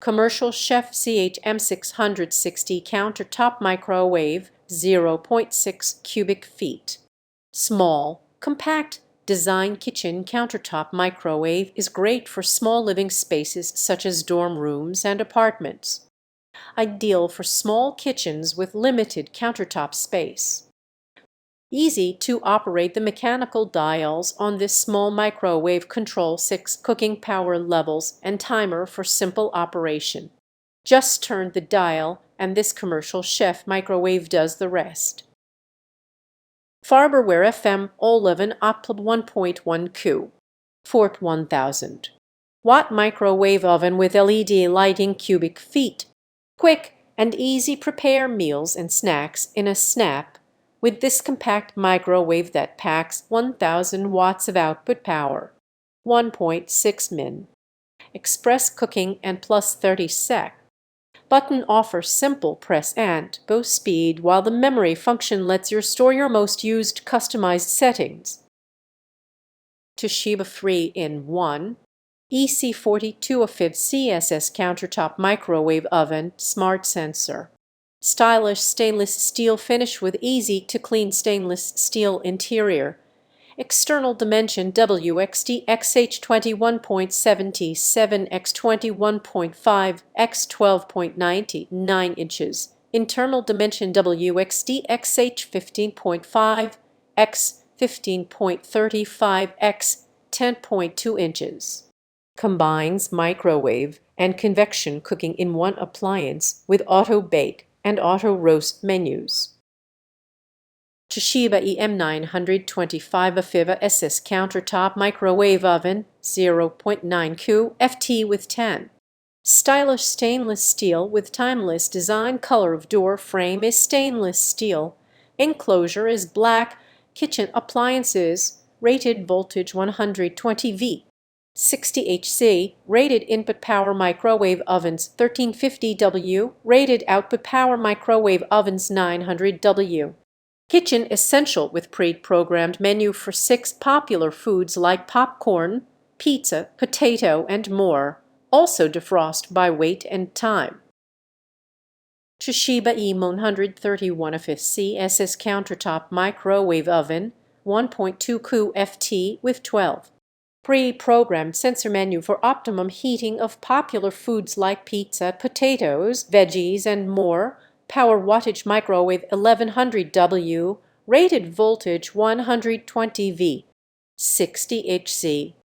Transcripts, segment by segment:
Commercial Chef CHM660 Countertop Microwave 0.6 cubic feet. Small, compact design kitchen countertop microwave is great for small living spaces such as dorm rooms and apartments. Ideal for small kitchens with limited countertop space. Easy to operate. The mechanical dials on this small microwave control 6 cooking power levels and timer for simple operation. Just turn the dial and this commercial chef microwave does the rest. Farberware FM All-Oven Opl 1.1 Q. Fort 1000 watt microwave oven with LED lighting cubic feet. Quick and easy prepare meals and snacks in a snap with this compact microwave that packs 1000 watts of output power. 1.6 min. Express cooking and plus 30 sec. Button offers simple press and go speed while the memory function lets you store your most used customized settings. Toshiba 3-in-1 EC42AFIV CSS Countertop Microwave Oven Smart Sensor. Stylish stainless steel finish with easy-to-clean stainless steel interior. External dimension WXD XH21.77 x 21.5 x 12.99 inches. Internal dimension WXD XH15.5 x 15.35 x 10.2 inches. Combines microwave and convection cooking in one appliance with auto bake and auto roast menus. Toshiba EM925 AFIV SS Countertop Microwave Oven 0.9 Q FT with 10. Stylish stainless steel with timeless design. Color of door frame is stainless steel. Enclosure is black. Kitchen appliances. Rated voltage 120 V. 60 HC, rated input power microwave ovens 1350 W, rated output power microwave ovens 900 W. Kitchen essential with pre-programmed menu for 6 popular foods like popcorn, pizza, potato, and more. Also defrost by weight and time. Toshiba E131 AFIV CSS Countertop Microwave Oven 1.2 Q FT with 12. Pre-programmed sensor menu for optimum heating of popular foods like pizza, potatoes, veggies, and more. Power wattage microwave 1100 W, rated voltage 120 V. 60 HC.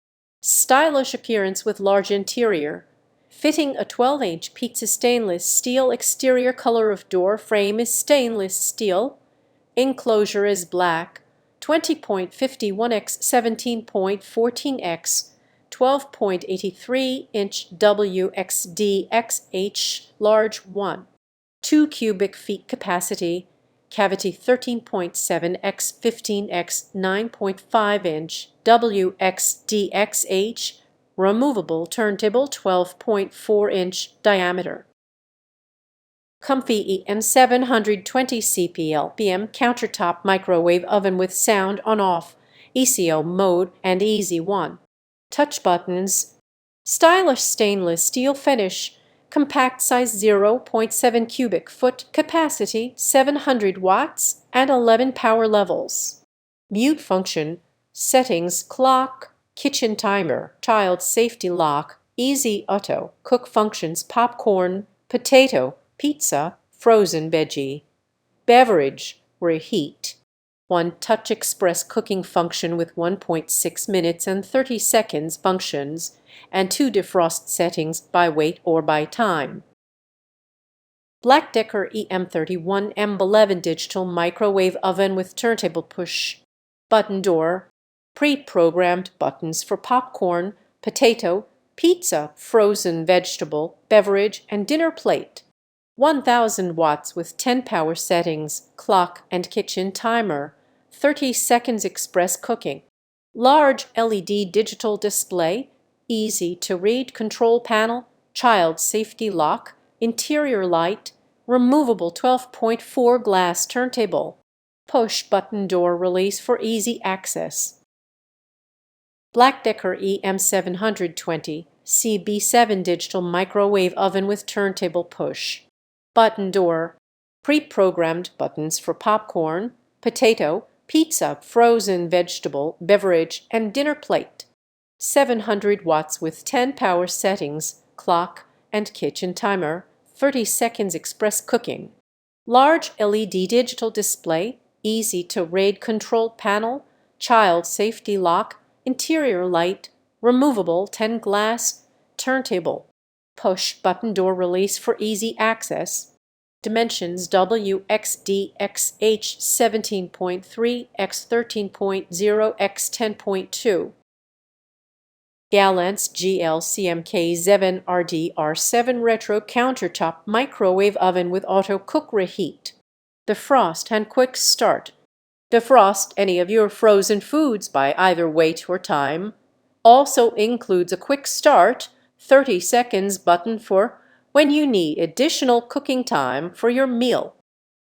Stylish appearance with large interior. Fitting a 12-inch pizza. Stainless steel exterior. Color of door frame is stainless steel. Enclosure is black. 20.51 x 17.14 x 12.83 inch WXD XH large 1. 2 cubic feet capacity. Cavity 13.7 x 15 x 9.5 inch WXD XH. Removable turntable 12.4 inch diameter. COMFEE EM720 CPL-PM Countertop Microwave Oven with sound on-off, ECO mode, and Easy 1. Touch buttons. Stylish stainless steel finish. Compact size 0.7 cubic foot. Capacity 700 watts and 11 power levels. Mute function. Settings clock, kitchen timer, child safety lock, easy auto, cook functions popcorn, potato, pizza, frozen veggie. Beverage, Reheat. 1 touch express cooking function with 1.6 minutes and 30 seconds functions, and 2 defrost settings by weight or by time. BLACK+DECKER EM31 M11 Digital Microwave Oven with Turntable Push Button Door. Pre-programmed buttons for popcorn, potato, pizza, frozen vegetable, beverage, and dinner plate. 1000 watts with 10 power settings, clock and kitchen timer, 30 seconds express cooking. Large LED digital display, easy to read control panel, child safety lock, interior light, removable 12.4 glass turntable, push button door release for easy access. BLACK+DECKER EM720 CB7 digital microwave oven with turntable push. Button door. Pre-programmed buttons for popcorn, potato, pizza, frozen vegetable, beverage, and dinner plate. 700 watts with 10 power settings, clock and kitchen timer, 30 seconds express cooking. Large LED digital display, easy to read control panel, child safety lock, interior light, removable 10 glass, turntable, push button door release for easy access. Dimensions WXDXH 17.3 x 13.0 x 10.2. Galanz GLCMK7 RDR7 Retro Countertop Microwave Oven with Auto Cook Reheat. Defrost and quick start. Defrost any of your frozen foods by either weight or time. Also includes a quick start, 30 seconds button for when you need additional cooking time for your meal.